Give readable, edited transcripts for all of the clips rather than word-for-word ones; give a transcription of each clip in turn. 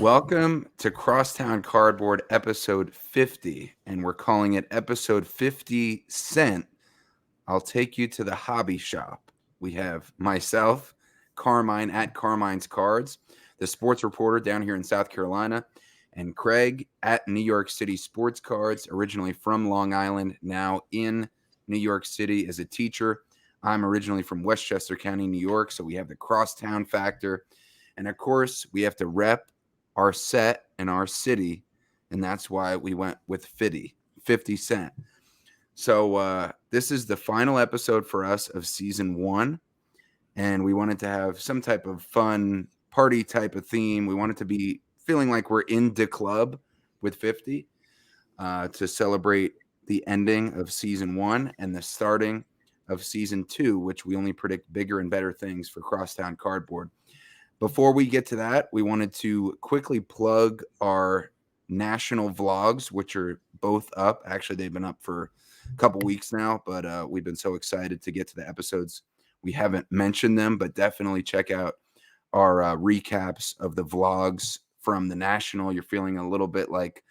Welcome to Crosstown Cardboard episode 50, and we're calling it episode 50 Cent. I'll take you to the hobby shop. We have myself, Carmine at Carmine's Cards, the sports reporter down here in South Carolina, and Craig at New York City Sports Cards, originally from Long Island, now in New York City as a teacher. I'm originally from Westchester County, New York, so we have the crosstown factor. And of course, we have to rep our set and our city, and that's why we went with 50 Cent. So this is the final episode for us of season 1, and we wanted to have some type of fun party type of theme. We wanted to be feeling like we're in the club with 50 to celebrate the ending of season 1 and the starting of season 2, which we only predict bigger and better things for Crosstown Cardboard. Before we get to that, we wanted to quickly plug our national vlogs, which are both up. Actually, they've been up for a couple weeks now, but we've been so excited to get to the episodes. We haven't mentioned them, but definitely check out our recaps of the vlogs from the national. You're feeling a little bit like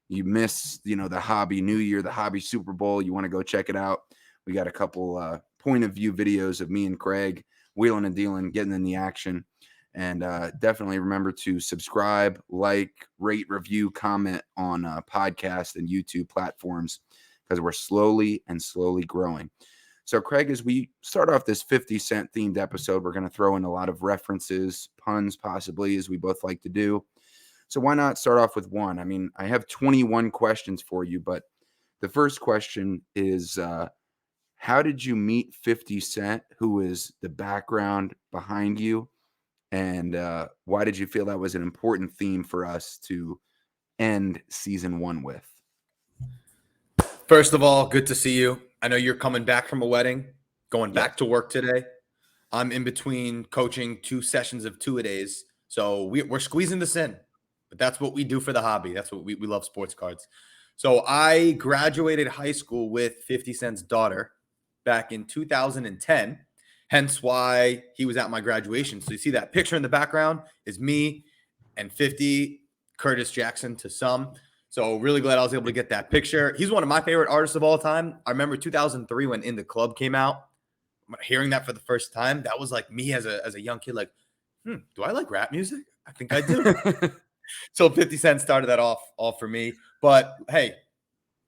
you miss, the Hobby New Year, the Hobby Super Bowl. You want to go check it out. We got a couple point of view videos of me and Craig wheeling and dealing, getting in the action. And definitely remember to subscribe, like, rate, review, comment on podcast and YouTube platforms because we're slowly growing. So, Craig, as we start off this 50 Cent themed episode, we're going to throw in a lot of references, puns possibly, as we both like to do. So why not start off with one? I mean, I have 21 questions for you, but the first question is, how did you meet 50 Cent? Who is the background behind you? And why did you feel that was an important theme for us to end season 1 with? First of all, good to see you. I know you're coming back from a wedding, going back to work today. I'm in between coaching 2 sessions of 2-a-days. So we're squeezing this in. But that's what we do for the hobby. That's what we love, sports cards. So I graduated high school with 50 Cent's daughter back in 2010. Hence why he was at my graduation. So you see that picture in the background is me and 50, Curtis Jackson to some. So really glad I was able to get that picture. He's one of my favorite artists of all time. I remember 2003 when In the Club came out. Hearing that for the first time, that was like me as a young kid, like, do I like rap music? I think I do. So 50 Cent started that off all for me. But hey,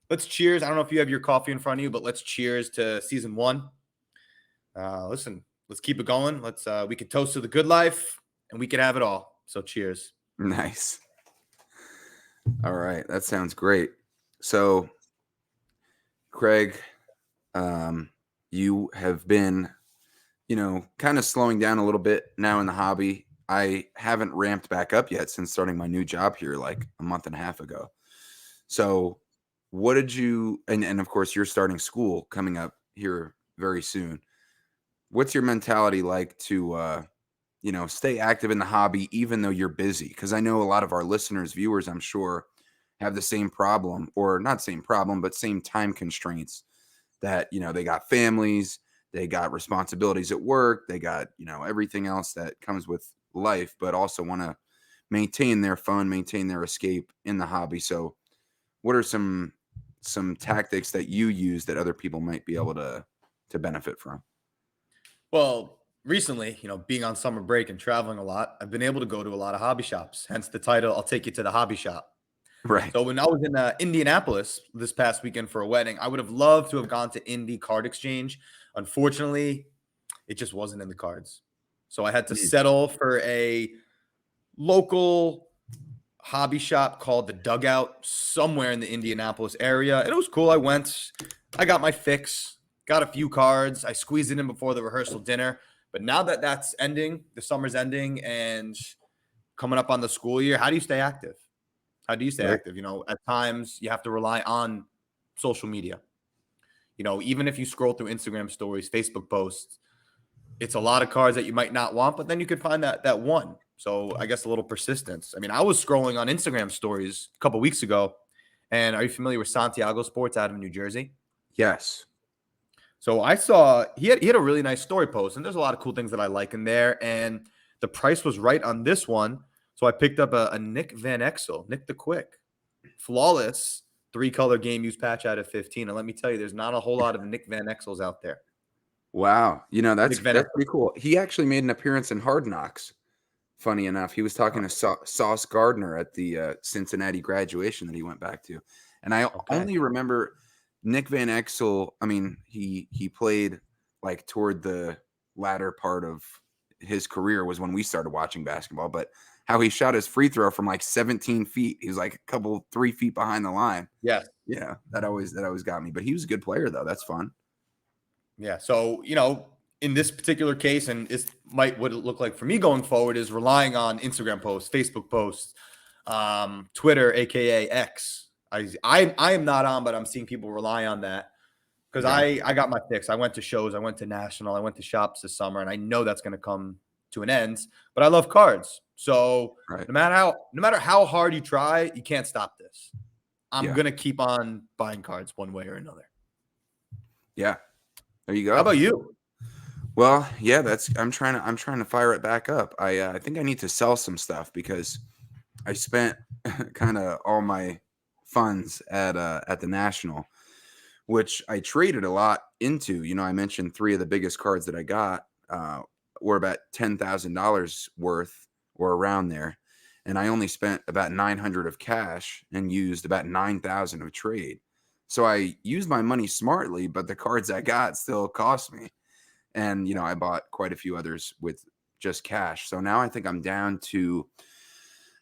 let's cheers. I don't know if you have your coffee in front of you, but let's cheers to season 1. Listen, let's keep it going. We could toast to the good life and we could have it all. So cheers. Nice. All right. That sounds great. So, Craig, you have been, kind of slowing down a little bit now in the hobby. I haven't ramped back up yet since starting my new job here like a month and a half ago. So what did you, and of course you're starting school coming up here very soon. What's your mentality like to, stay active in the hobby, even though you're busy? Because I know a lot of our listeners, viewers, I'm sure, have the same problem, or not same problem, but same time constraints that, they got families, they got responsibilities at work, they got, everything else that comes with life, but also want to maintain their fun, maintain their escape in the hobby. So what are some tactics that you use that other people might be able to benefit from? Well, recently, being on summer break and traveling a lot, I've been able to go to a lot of hobby shops. Hence the title, I'll take you to the hobby shop. Right. So when I was in Indianapolis this past weekend for a wedding, I would have loved to have gone to Indy Card Exchange. Unfortunately, it just wasn't in the cards. So I had to settle for a local hobby shop called The Dugout somewhere in the Indianapolis area. And it was cool. I went, I got my fix, got a few cards. I squeezed it in before the rehearsal dinner. But now that that's ending, the summer's ending and coming up on the school year, how do you stay active? How do you stay active? At times you have to rely on social media. Even if you scroll through Instagram stories, Facebook posts, it's a lot of cards that you might not want, but then you could find that one. So I guess a little persistence. I mean, I was scrolling on Instagram stories a couple weeks ago, and are you familiar with Santiago Sports out of New Jersey? Yes. So I saw he had a really nice story post, and there's a lot of cool things that I like in there. And the price was right on this one. So I picked up a Nick Van Exel, Nick the Quick, flawless 3-color game use patch out of 15. And let me tell you, there's not a whole lot of Nick Van Exels out there. Wow. Nick Van That's Exel. pretty cool. He actually made an appearance in Hard Knocks. Funny enough, he was talking to Sauce Gardner at the Cincinnati graduation that he went back to, and I Okay. only remember Nick Van Exel. I mean, he played like toward the latter part of his career was when we started watching basketball. But how he shot his free throw from like 17 feet, he was like a couple 3 feet behind the line. Yes. Yeah, that always got me. But he was a good player though. That's fun. Yeah. So, in this particular case, and what it look like for me going forward is relying on Instagram posts, Facebook posts, Twitter, aka X. I am not on, but I'm seeing people rely on that because Okay. I got my fix. I went to shows, I went to national, I went to shops this summer, and I know that's going to come to an end. But I love cards, so Right. no matter how hard you try, you can't stop this. I'm Yeah. gonna keep on buying cards one way or another. Yeah. There you How go. about you? Well, yeah, I'm trying to fire it back up. I think I need to sell some stuff because I spent kind of all my funds at the National, which I traded a lot into. I mentioned three of the biggest cards that I got were about $10,000 worth or around there, and I only spent about 900 of cash and used about 9,000 of trade. So I used my money smartly, but the cards I got still cost me. And I bought quite a few others with just cash. So now I think I'm down to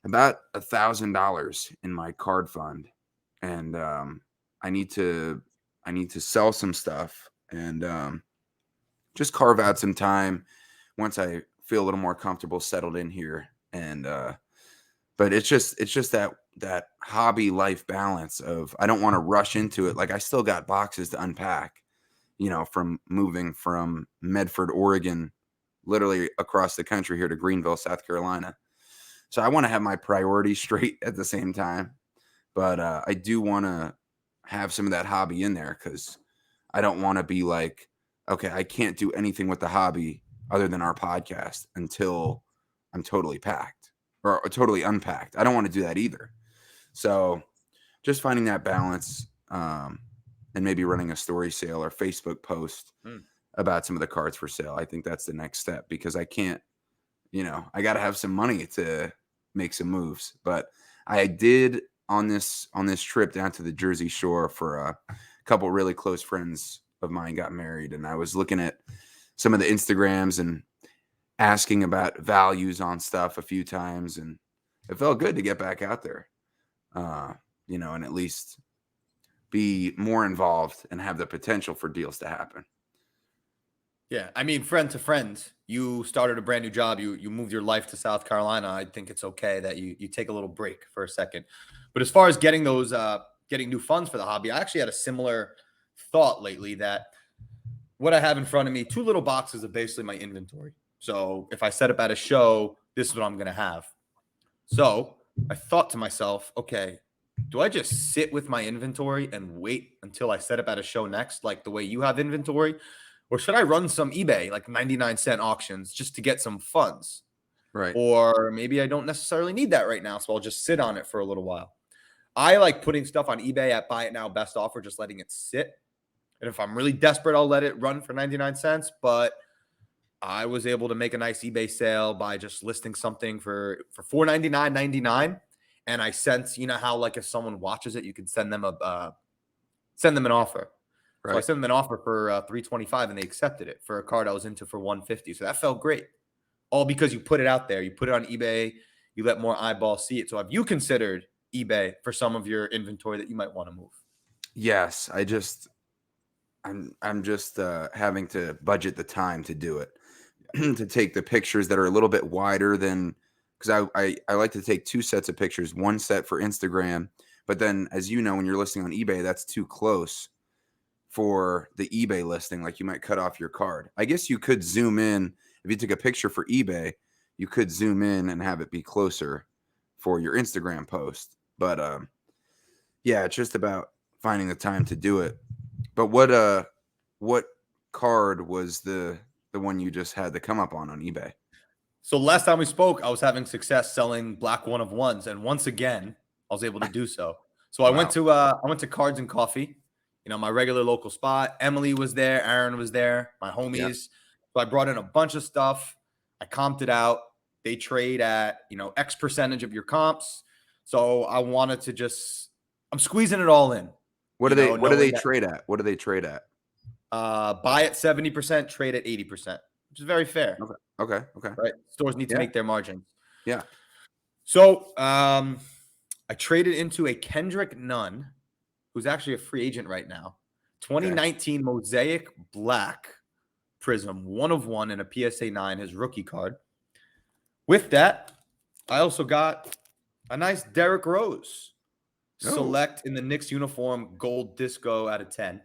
about $1,000 in my card fund, and I need to sell some stuff and just carve out some time once I feel a little more comfortable settled in here. And but it's just that hobby life balance of I don't want to rush into it. Like I still got boxes to unpack, from moving from Medford, Oregon, literally across the country here to Greenville, South Carolina. So I want to have my priorities straight at the same time, but I do want to have some of that hobby in there because I don't want to be like, okay, I can't do anything with the hobby other than our podcast until I'm totally packed or totally unpacked. I don't want to do that either. So just finding that balance, and maybe running a story sale or Facebook post Mm. about some of the cards for sale. I think that's the next step because I can't, I got to have some money to make some moves. But I did on this trip down to the Jersey Shore for a couple really close friends of mine got married, and I was looking at some of the Instagrams and asking about values on stuff a few times, and it felt good to get back out there, and at least be more involved and have the potential for deals to happen. Yeah, I mean, friend to friend, you started a brand new job. You moved your life to South Carolina. I think it's okay that you take a little break for a second. But as far as getting new funds for the hobby, I actually had a similar thought lately that what I have in front of me, two little boxes of basically my inventory. So if I set up at a show, this is what I'm gonna have. So I thought to myself, okay, do I just sit with my inventory and wait until I set up at a show next, like the way you have inventory? Or should I run some eBay, like 99-cent auctions, just to get some funds? Right. Or maybe I don't necessarily need that right now, so I'll just sit on it for a little while. I like putting stuff on eBay at buy it now, best offer, just letting it sit. And if I'm really desperate, I'll let it run for 99 cents. But I was able to make a nice eBay sale by just listing something for $499.99. And I sent, how like if someone watches it, you can send them an offer. So I Right. sent them an offer for 325 and they accepted it for a card I was into for 150. So that felt great. All because you put it out there. You put it on eBay, you let more eyeballs see it. So have you considered eBay for some of your inventory that you might want to move? Yes. I'm just having to budget the time to do it, to take the pictures that are a little bit wider than, because I like to take two sets of pictures, one set for Instagram, but then as you know, when you're listing on eBay, that's too close for the eBay listing. Like you might cut off your card. I guess you could zoom in if you took a picture for eBay, you could zoom in and have it be closer for your Instagram post. But yeah, it's just about finding the time to do it. But what card was the one you just had to come up on eBay? So last time we spoke, I was having success selling black one of ones, and once again, I was able to do so. So Wow. I went to Cards and Coffee, my regular local spot. Emily was there, Aaron was there, my Yeah. homies. So I brought in a bunch of stuff. I comped it out. They trade at X percentage of your comps. So I wanted to I'm squeezing it all in. What do Knowing they that trade at? What do they trade at? buy at 70%, trade at 80%, which is very fair, Okay. Okay. Okay. right? Stores need to Yeah. make their margins. Yeah. So I traded into a Kendrick Nunn, who's actually a free agent right now. Okay. 2019 Mosaic Black Prism, one of one in a PSA 9, his rookie card. With that, I also got a nice Derrick Rose Oh, select in the Knicks uniform, gold disco out of 10.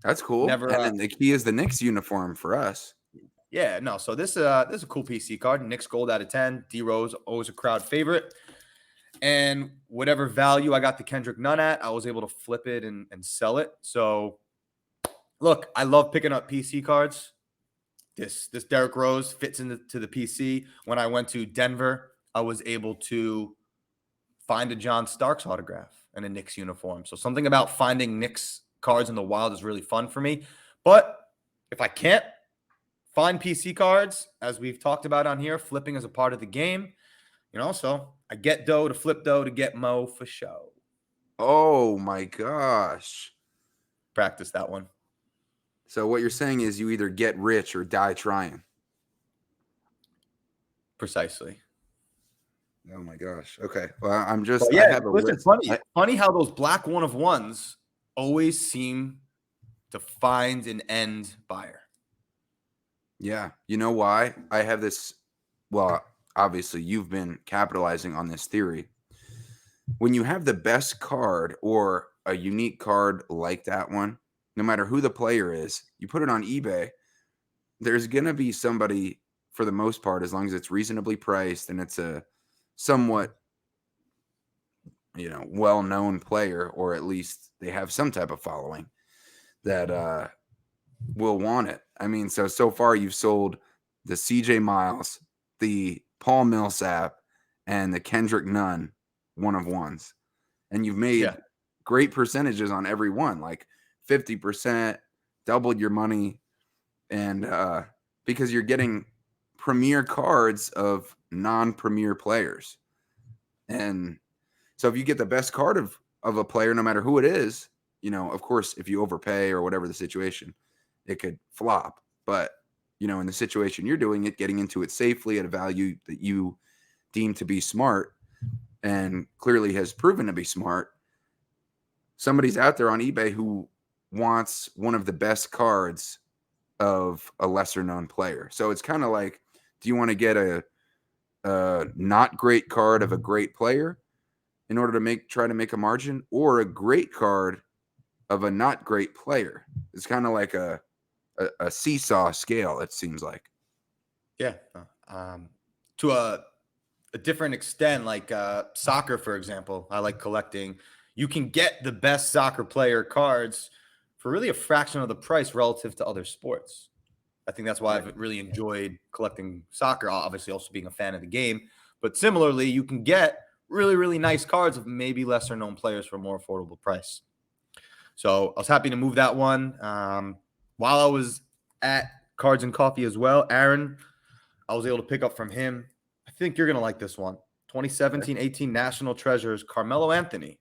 that's cool. Never, And then the key is the Knicks uniform for us. yeah, no. So this is a cool PC card. Knicks gold out of 10. D Rose, always a crowd favorite. And whatever value I got the Kendrick Nunn at, I was able to flip it and sell it. So look, I love picking up PC cards. This Derrick Rose fits into the PC. When I went to Denver, I was able to find a John Starks autograph and a Knicks uniform. So something about finding Knicks cards in the wild is really fun for me. But if I can't find PC cards, as we've talked about on here, flipping is a part of the game. So I get dough to flip dough to get mo for show. Oh my gosh. Practice that one. So what you're saying is you either get rich or die trying. Precisely. Oh my gosh. Okay. Well, I Yeah, have a listen, list. funny how those black one of ones always seem to find an end buyer. Yeah. You know why? I have this. Well, obviously, you've been capitalizing on this theory. When you have the best card or a unique card like that one, no matter who the player is, you put it on eBay, there's going to be somebody, for the most part, as long as it's reasonably priced and it's a somewhat, well-known player, or at least they have some type of following, that will want it. I mean, so far you've sold the CJ Miles, the Paul Millsap, and the Kendrick Nunn one of ones. And you've made great percentages on every one, like 50%, doubled your money. And because you're getting premier cards of non-premier players. And so if you get the best card of a player, no matter who it is, of course, if you overpay or whatever the situation, it could flop. But, in the situation you're doing it, getting into it safely at a value that you deem to be smart and clearly has proven to be smart, somebody's out there on eBay who wants one of the best cards of a lesser known player. So it's kind of like, do you want to get a not great card of a great player in order to try to make a margin, or a great card of a not great player? It's kind of like a seesaw scale, it seems like. Yeah. To a different extent, like soccer, for example, I like collecting. You can get the best soccer player cards for really a fraction of the price relative to other sports. I think that's why I've really enjoyed collecting soccer, obviously also being a fan of the game. But similarly, you can get really, really nice cards of maybe lesser known players for a more affordable price. So I was happy to move that one. While I was at Cards and Coffee as well, Aaron, I was able to pick up from him. I think you're going to like this one. 2017-18 National Treasures, Carmelo Anthony.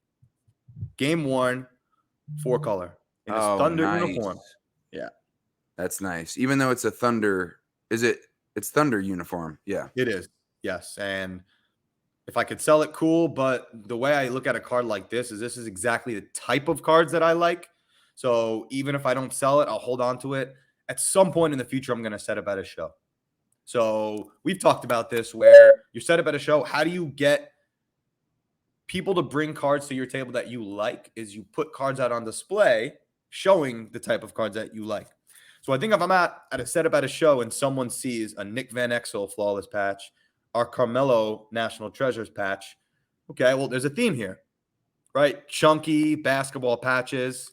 Game worn, 4-color in his Thunder uniform. Yeah. That's nice. Even though it's a Thunder, it's Thunder uniform. Yeah. It is. Yes. And if I could sell it, cool. But the way I look at a card like this is exactly the type of cards that I like. So even if I don't sell it, I'll hold on to it. At some point in the future, I'm going to set up at a show. So we've talked about this where you set up at a show. How do you get people to bring cards to your table that you like? Is you put cards out on display showing the type of cards that you like. So I think if I'm at a setup at a show and someone sees a Nick Van Exel flawless patch, our Carmelo National Treasures patch, okay, well, there's a theme here, right? Chunky basketball patches.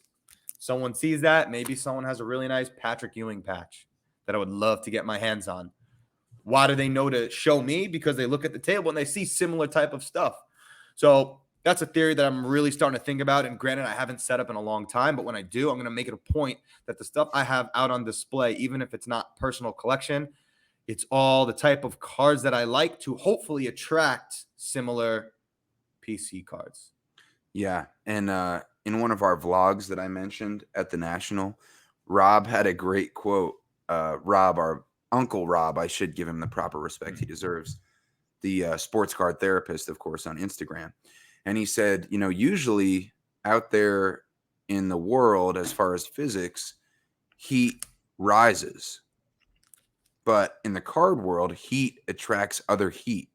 Someone sees that. Maybe someone has a really nice Patrick Ewing patch that I would love to get my hands on. Why do they know to show me? Because they look at the table and they see similar type of stuff. So that's a theory that I'm really starting to think about. And granted, I haven't set up in a long time, but when I do, I'm going to make it a point that the stuff I have out on display, even if it's not personal collection, it's all the type of cards that I like to hopefully attract similar PC cards. Yeah. And in one of our vlogs that I mentioned at the National, Rob had a great quote. Rob, our Uncle Rob, I should give him the proper respect he deserves, the sports card therapist, of course, on Instagram. And he said, usually out there in the world, as far as physics, heat rises. But in the card world, heat attracts other heat.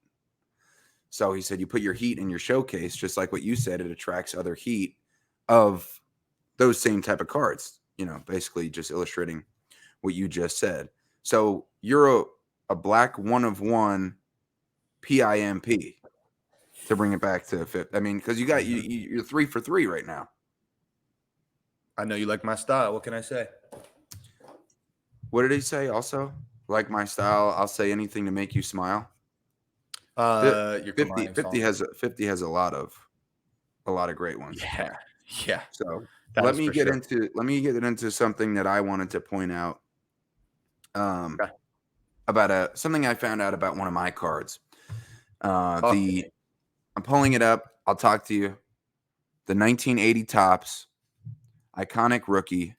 So he said, you put your heat in your showcase, just like what you said, it attracts other heat of those same type of cards, basically just illustrating what you just said. So you're a black one of one PIMP, to bring it back to fifth. I mean, because you're 3 for 3 right now. I know you like my style. What can I say? What did he say also? Like my style, I'll say anything to make you smile. You're 50, combining 50 songs. has 50 has a lot of great ones. Yeah. Yeah. So That let is me for get sure. into something that I wanted to point out. Okay. About something I found out about one of my cards. Talk to me. I'm pulling it up. I'll talk to you. The 1980 Topps iconic rookie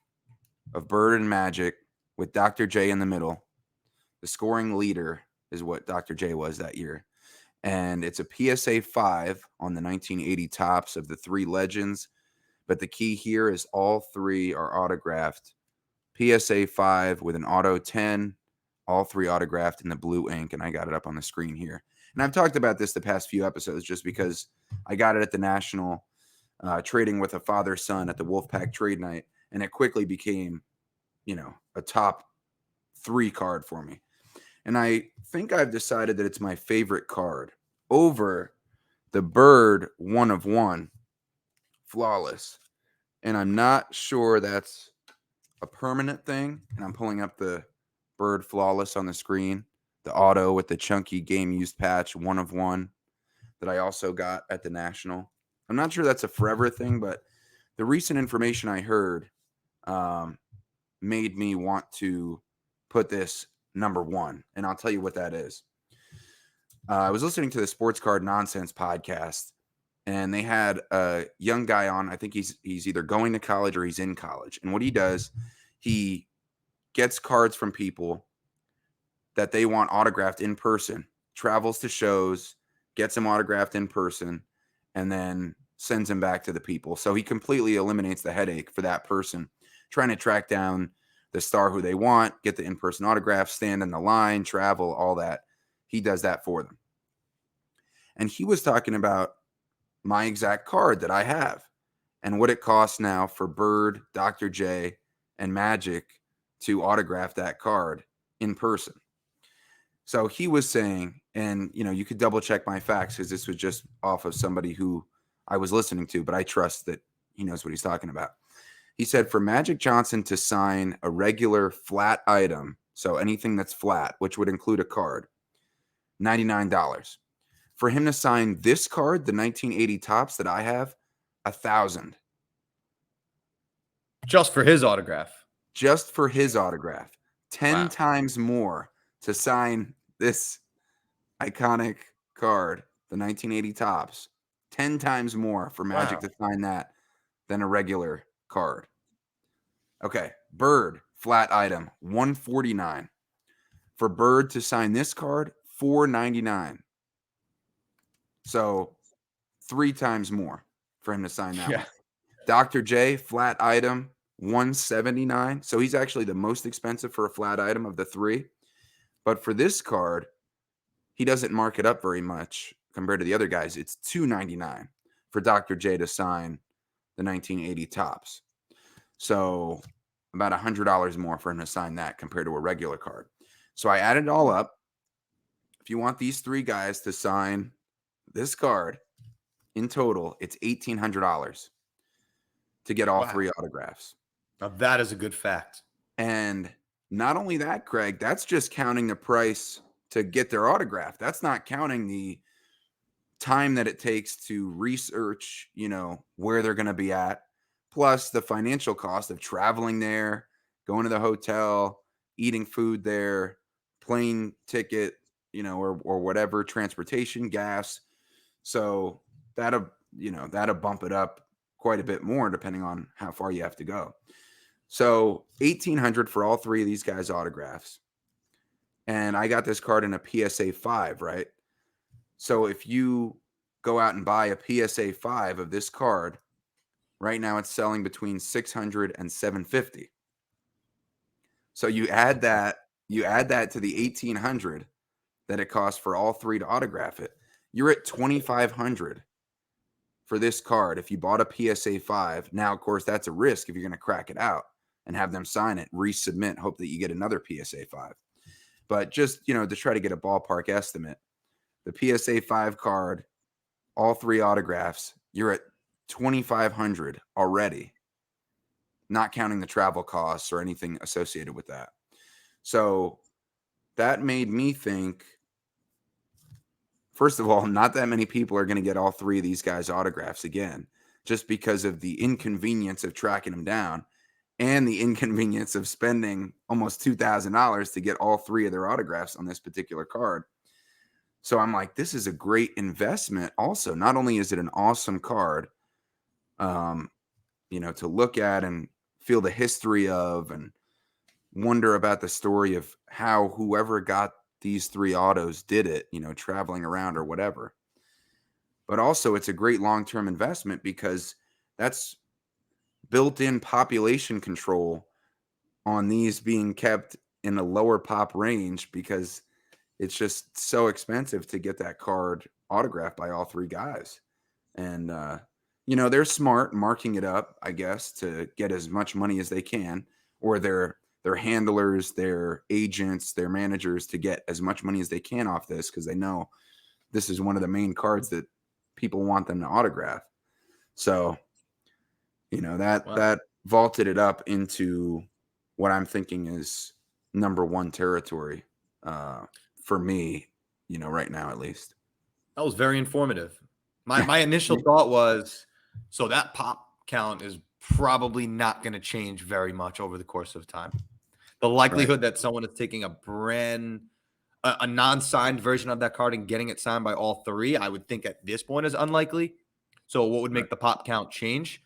of Bird and Magic with Dr. J in the middle. The scoring leader is what Dr. J was that year. And it's a PSA 5 on the 1980 Topps of the 3 legends. But the key here is all 3 are autographed. PSA 5 with an auto 10, all 3 autographed in the blue ink. And I got it up on the screen here. And I've talked about this the past few episodes just because I got it at the National trading with a father-son at the Wolfpack trade night. And it quickly became, a top 3 card for me. And I think I've decided that it's my favorite card over the Bird one of one flawless. And I'm not sure that's a permanent thing. And I'm pulling up the Bird flawless on the screen, the auto with the chunky game used patch one of one that I also got at the National. I'm not sure that's a forever thing, but the recent information I heard made me want to put this number 1. And I'll tell you what that is. I was listening to the Sports Card Nonsense podcast, and they had a young guy on. I think he's either going to college or he's in college. And what he does, he gets cards from people that they want autographed in person, travels to shows, gets them autographed in person, and then sends them back to the people. So he completely eliminates the headache for that person trying to track down the star who they want, get the in-person autograph, stand in the line, travel, all that. He does that for them. And he was talking about my exact card that I have and what it costs now for Bird, Dr. J, and Magic to autograph that card in person. So he was saying, and you could double check my facts because this was just off of somebody who I was listening to, but I trust that he knows what he's talking about. He said for Magic Johnson to sign a regular flat item, so anything that's flat, which would include a card, $99. For him to sign this card, the 1980 Topps that I have, $1,000. Just for his autograph. Just for his autograph. 10 Wow. times more to sign this iconic card, the 1980 Topps. 10 times more for Magic to sign that than a regular card. Okay, Bird, flat item, $149. For Bird to sign this card, $499. So 3 times more for him to sign that one. Dr. J, flat item, $179. So he's actually the most expensive for a flat item of the 3. But for this card, he doesn't mark it up very much compared to the other guys. It's $299 for Dr. J to sign the 1980 Topps. So about $100 more for him to sign that compared to a regular card. So I added it all up. If you want these 3 guys to sign this card in total, it's $1,800 to get all 3 autographs. Now that is a good fact. And not only that, Craig, that's just counting the price to get their autograph. That's not counting the time that it takes to research, where they're going to be at, plus the financial cost of traveling there, going to the hotel, eating food there, plane ticket, or whatever, transportation, gas. So that'll bump it up quite a bit more depending on how far you have to go. So 1,800 for all three of these guys' autographs. And I got this card in a PSA 5, right? So if you go out and buy a PSA 5 of this card, right now it's selling between 600 and 750. So you add that to the 1,800 that it costs for all three to autograph it. You're at 2,500 for this card if you bought a PSA 5. Now, of course, that's a risk if you're going to crack it out and have them sign it, resubmit, hope that you get another PSA 5. But just, to try to get a ballpark estimate, the PSA 5 card, all three autographs, you're at 2,500 already, not counting the travel costs or anything associated with that. So that made me think, first of all, not that many people are going to get all three of these guys' autographs again, just because of the inconvenience of tracking them down and the inconvenience of spending almost $2,000 to get all three of their autographs on this particular card. So I'm like, this is a great investment. Also, not only is it an awesome card, to look at and feel the history of and wonder about the story of how whoever got these three autos did it, traveling around or whatever. But also it's a great long-term investment because that's built-in population control on these being kept in a lower pop range because it's just so expensive to get that card autographed by all three guys. And, they're smart marking it up, I guess, to get as much money as they can, or their handlers, their agents, their managers to get as much money as they can off this because they know this is one of the main cards that people want them to autograph. So, that vaulted it up into what I'm thinking is number one territory for me, right now at least. That was very informative. My initial thought was, so that pop count is probably not going to change very much over the course of time. The likelihood that someone is taking a non-signed version of that card and getting it signed by all three, I would think at this point is unlikely. So what would make the pop count change?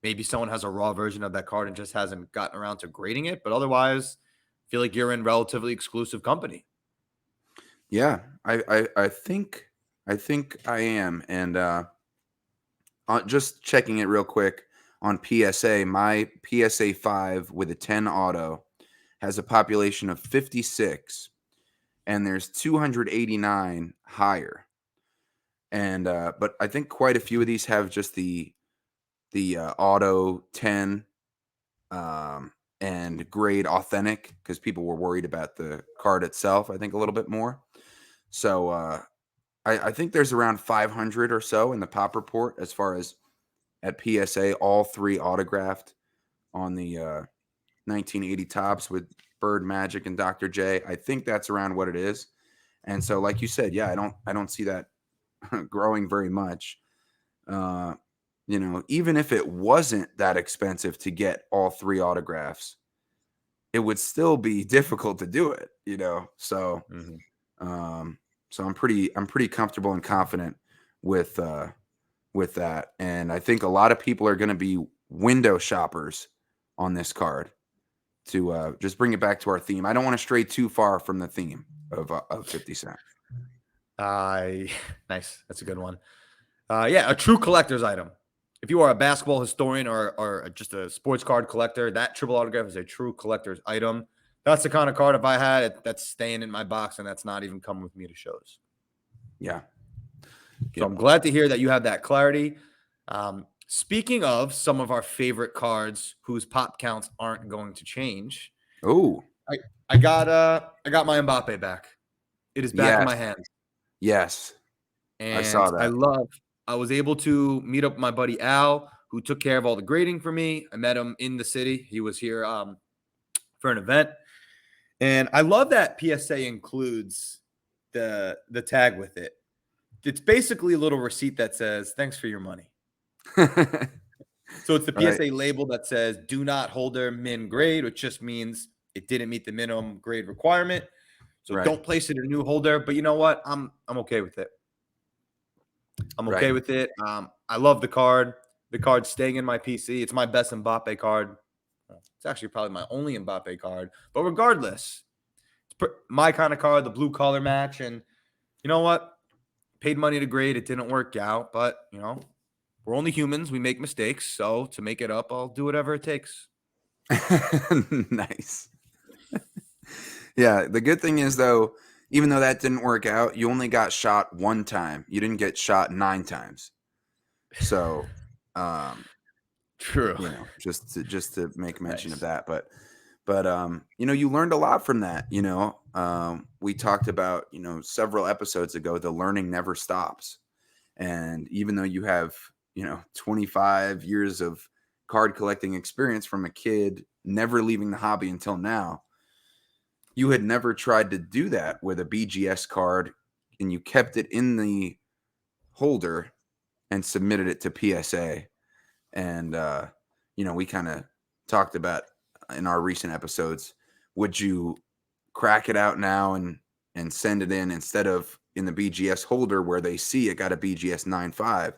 Maybe someone has a raw version of that card and just hasn't gotten around to grading it. But otherwise, I feel like you're in relatively exclusive company. Yeah, I think I am. And just checking it real quick on PSA, my PSA 5 with a 10 auto has a population of 56, and there's 289 higher. And but I think quite a few of these have just the auto 10 and grade authentic because people were worried about the card itself, I think a little bit more. So I think there's around 500 or so in the pop report as far as at PSA, all three autographed on the 1980 tops with Bird Magic and Dr. J. I think that's around what it is. And so, like you said, yeah, I don't see that growing very much. Even if it wasn't that expensive to get all three autographs, it would still be difficult to do it, So, so I'm pretty comfortable and confident with that. And I think a lot of people are going to be window shoppers on this card to just bring it back to our theme. I don't want to stray too far from the theme of 50 Cent. Nice. That's a good one. A true collector's item. If you are a basketball historian or just a sports card collector, that triple autograph is a true collector's item. That's the kind of card if I had it, that's staying in my box and that's not even coming with me to shows. Yeah. So I'm glad to hear that you have that clarity. Speaking of some of our favorite cards whose pop counts aren't going to change. Oh, I got my Mbappe back. It is back in my hands. Yes. And I saw that. I was able to meet up with my buddy Al, who took care of all the grading for me. I met him in the city. He was here for an event. And I love that PSA includes the tag with it. It's basically a little receipt that says, "Thanks for your money." So it's the Right. PSA label that says "Do not holder min grade," which just means it didn't meet the minimum grade requirement. So Right. don't place it in a new holder. But you know what? I'm okay with it. I'm okay Right. with it. I love the card. The card's staying in my PC. It's my best Mbappe card. It's actually probably my only Mbappe card. But regardless, it's my kind of card, the blue collar match. And you know what? Paid money to grade. It didn't work out. But, we're only humans. We make mistakes. So to make it up, I'll do whatever it takes. Nice. Yeah. The good thing is, though, even though that didn't work out, you only got shot one time. You didn't get shot 9 times. So, True. just to make mention of Nice. that. But you learned a lot from that. We talked about, several episodes ago, the learning never stops. And even though you have, 25 years of card collecting experience from a kid, never leaving the hobby until now, you had never tried to do that with a BGS card, and you kept it in the holder and submitted it to PSA. And, we kind of talked about in our recent episodes, would you crack it out now and send it in instead of in the BGS holder where they see it got a BGS 9.5,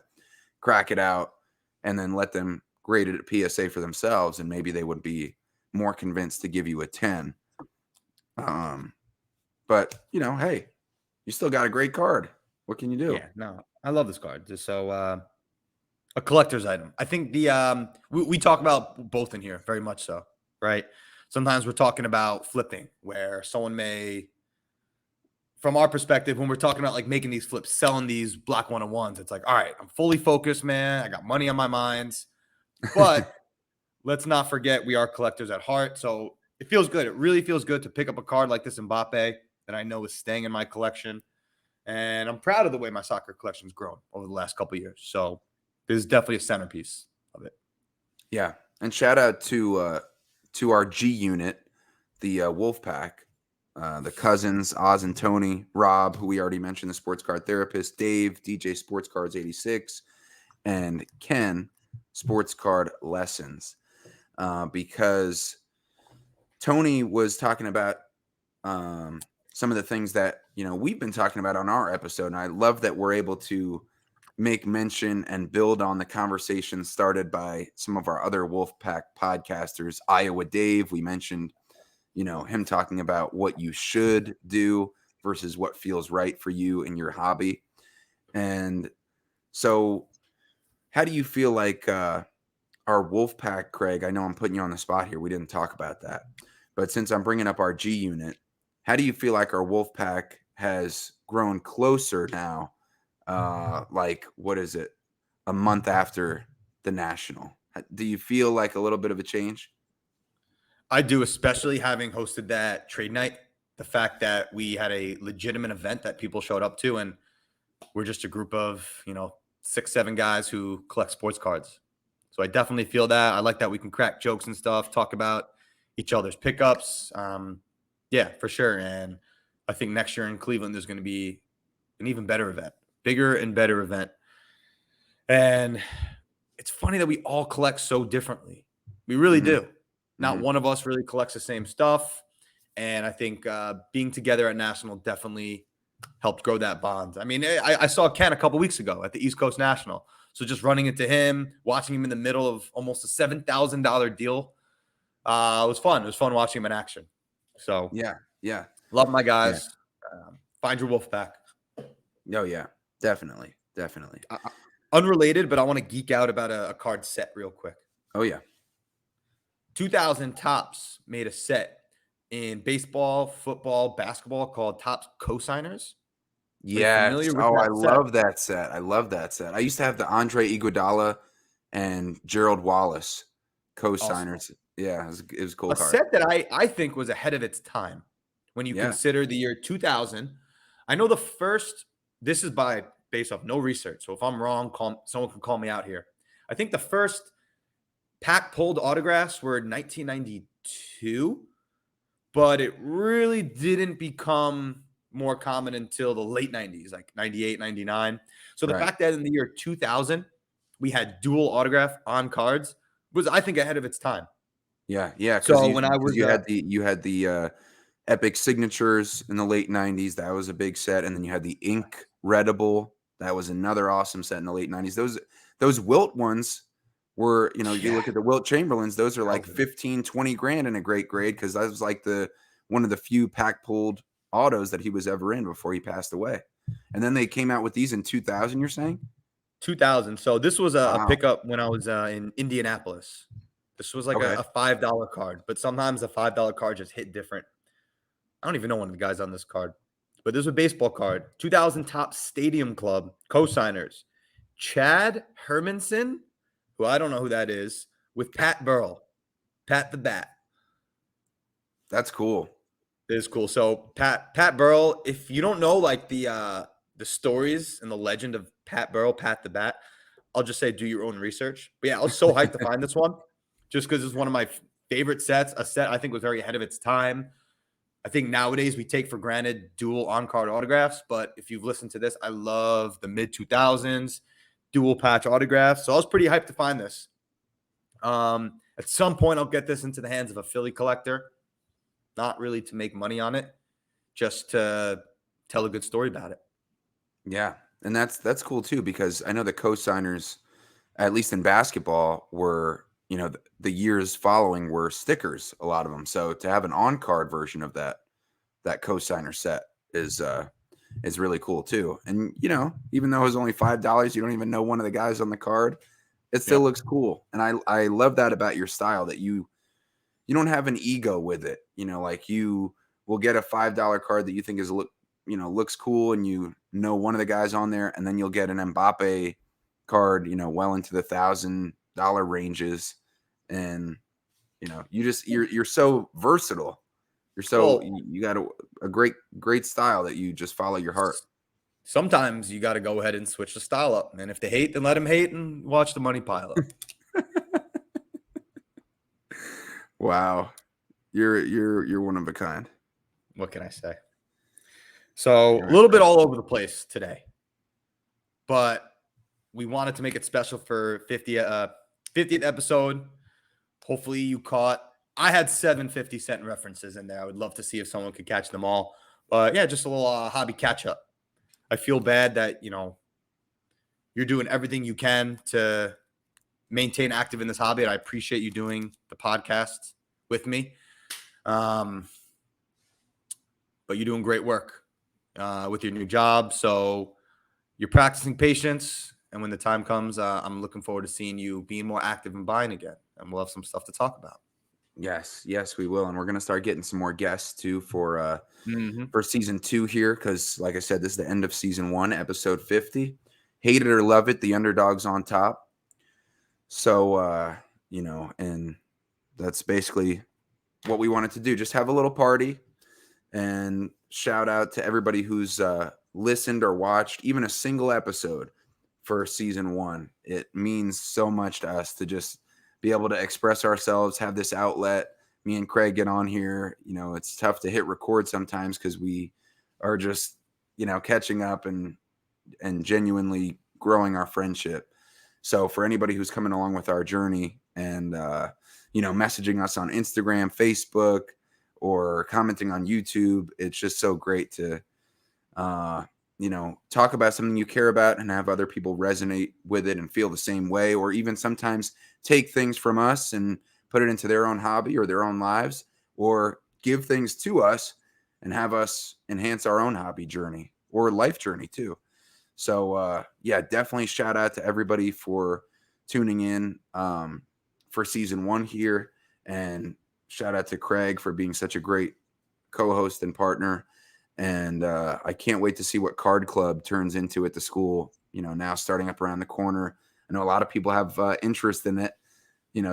crack it out and then let them grade it at PSA for themselves, and maybe they would be more convinced to give you a 10. But hey, you still got a great card. What can you do? Yeah, no, I love this card. Just so a collector's item. I think we talk about both in here very much so, right? Sometimes we're talking about flipping, where someone may, from our perspective, when we're talking about like making these flips, selling these black 101s, it's like, all right, I'm fully focused, man. I got money on my minds. But let's not forget we are collectors at heart. So it feels good. It really feels good to pick up a card like this Mbappe that I know is staying in my collection. And I'm proud of the way my soccer collection's grown over the last couple of years. So this is definitely a centerpiece of it. Yeah, and shout out to our G unit, the Wolf Pack, the cousins Oz and Tony, Rob, who we already mentioned, the sports card therapist, Dave, DJ Sports Cards 86, and Ken, Sports Card Lessons, because Tony was talking about some of the things that we've been talking about on our episode, and I love that we're able to make mention and build on the conversation started by some of our other Wolfpack podcasters. Iowa Dave, we mentioned, him talking about what you should do versus what feels right for you in your hobby. And so how do you feel like our Wolfpack, Craig? I know I'm putting you on the spot here. We didn't talk about that. But since I'm bringing up our G unit, how do you feel like our Wolfpack has grown closer now? Like, what is it? A month after the national. Do you feel like a little bit of a change? I do, especially having hosted that trade night. The fact that we had a legitimate event that people showed up to, and we're just a group of, 6, 7 guys who collect sports cards. So I definitely feel that. I like that we can crack jokes and stuff, talk about each other's pickups. Yeah, for sure. And I think next year in Cleveland, there's going to be an even better event, bigger and better event. And it's funny that we all collect so differently. We really do. Not one of us really collects the same stuff. And I think being together at National definitely helped grow that bond. I mean, I saw Ken a couple weeks ago at the East Coast National. So just running into him, watching him in the middle of almost a $7,000 deal, was fun. It was fun watching him in action. So yeah, love my guys. Find your wolf pack. Oh yeah, definitely. Unrelated, but I want to geek out about a card set real quick. Oh yeah. 2000 Topps made a set in baseball, football, basketball called Topps Cosigners. Yes. Familiar with Oh, I that set? love that set. I love that set. I used to have the Andre Iguodala and Gerald Wallace co-signers. Awesome. Yeah, it was a cool A card. set that I think was ahead of its time when you consider the year 2000. I know the first, this is based off no research. So if I'm wrong, someone can call me out here. I think the first pack pulled autographs were 1992, but it really didn't become more common until the late 90s, like 98, 99. So the Right. fact that in the year 2000, we had dual autograph on cards was, I think, ahead of its time. Yeah, yeah, because So you when I because was, you had the Epic Signatures in the late '90s. That was a big set, and then you had the Ink Readable. That was another awesome set in the late '90s. Those Wilt ones were, you yeah, look at the Wilt Chamberlains, those are like Calvin. 15, 20 grand in a great grade because that was like the one of the few pack pulled autos that he was ever in before he passed away. And then they came out with these in 2000. You're saying? 2000. So this was a Wow. pickup when I was in Indianapolis. This was like Okay. a $5 card, but sometimes the $5 card just hit different. I don't even know one of the guys on this card, but this is a baseball card. 2000 Top Stadium Club co-signers. Chad Hermanson, who I don't know who that is, with Pat Burrell. Pat the Bat. That's cool. It is cool. So Pat Burrell, if you don't know like the stories and the legend of Pat Burrell, Pat the Bat, I'll just say do your own research. But yeah, I was so hyped to find this one just because it's one of my favorite sets. A set I think was very ahead of its time. I think nowadays we take for granted dual on-card autographs, but if you've listened to this, I love the mid 2000s dual patch autographs. So I was pretty hyped to find this. At some point, I'll get this into the hands of a Philly collector. Not really to make money on it, just to tell a good story about it. Yeah, and that's cool too because I know the co-signers, at least in basketball, were the years following were stickers, a lot of them. So to have an on-card version of that co-signer set is really cool too. And even though it was only $5, you don't even know one of the guys on the card. It still Yep. looks cool, and I love that about your style that you don't have an ego with it. Like you will get a $5 card that you think looks cool, and one of the guys on there, and then you'll get an Mbappe card, well into the $1,000 ranges, and you're so versatile. Well, You got a great style that you just follow your heart. sometimes you got to go ahead and switch the style up. And if they hate, then let them hate and watch the money pile up. Wow, you're one of a kind. What can I say? So You're a little bit impressive. all over the place today, but we wanted to make it special for 50th episode. Hopefully you caught. I had 7 50 Cent references in there. I would love to see if someone could catch them all. But yeah, just a little hobby catch up. I feel bad that you're doing everything you can to maintain active in this hobby, and I appreciate you doing the podcast with me. But you're doing great work with your new job. So you're practicing patience. And when the time comes, I'm looking forward to seeing you being more active and buying again. And we'll have some stuff to talk about. Yes, we will, and we're gonna start getting some more guests too for Mm-hmm. season 2 here, because like I said, this is the end of season 1, episode 50. Hate it or love it, the underdog's on top. So and that's basically what we wanted to do. Just have a little party and shout out to everybody who's listened or watched even a single episode for season 1. It means so much to us to just be able to express ourselves, have this outlet. Me and Craig get on here. It's tough to hit record sometimes because we are just, catching up and genuinely growing our friendship. So for anybody who's coming along with our journey and, messaging us on Instagram, Facebook, or commenting on YouTube, it's just so great to, talk about something you care about and have other people resonate with it and feel the same way, or even sometimes take things from us and put it into their own hobby or their own lives, or give things to us and have us enhance our own hobby journey or life journey too. So yeah, definitely shout out to everybody for tuning in for season 1 here, and shout out to Craig for being such a great co-host and partner. And I can't wait to see what Card Club turns into at the school. Now starting up around the corner. I know a lot of people have interest in it.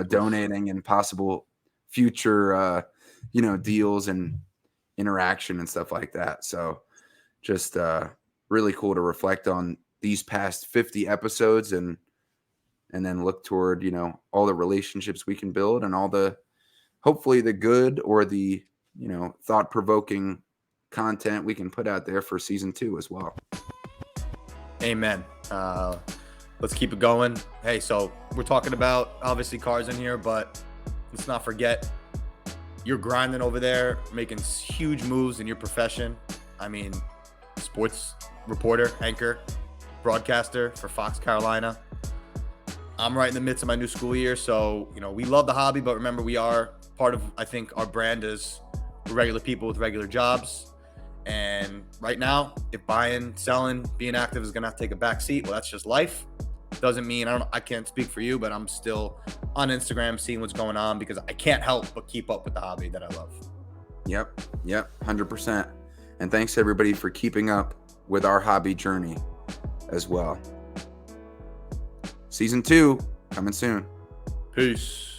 Donating and possible future deals and interaction and stuff like that. So just really cool to reflect on these past 50 episodes and then look toward all the relationships we can build and all the, hopefully the good or the thought-provoking content we can put out there for season 2 as well. Amen. Let's keep it going. Hey, so we're talking about obviously cars in here, but let's not forget you're grinding over there, making huge moves in your profession. I mean, sports reporter, anchor, broadcaster for Fox Carolina. I'm right in the midst of my new school year, so we love the hobby, but remember, we are part of, I think, our brand is regular people with regular jobs. And right now, if buying, selling, being active is gonna have to take a back seat, well, that's just life. Doesn't mean I can't speak for you, but I'm still on Instagram seeing what's going on because I can't help but keep up with the hobby that I love. Yep, 100%. And thanks everybody for keeping up with our hobby journey as well. Season 2 coming soon. Peace.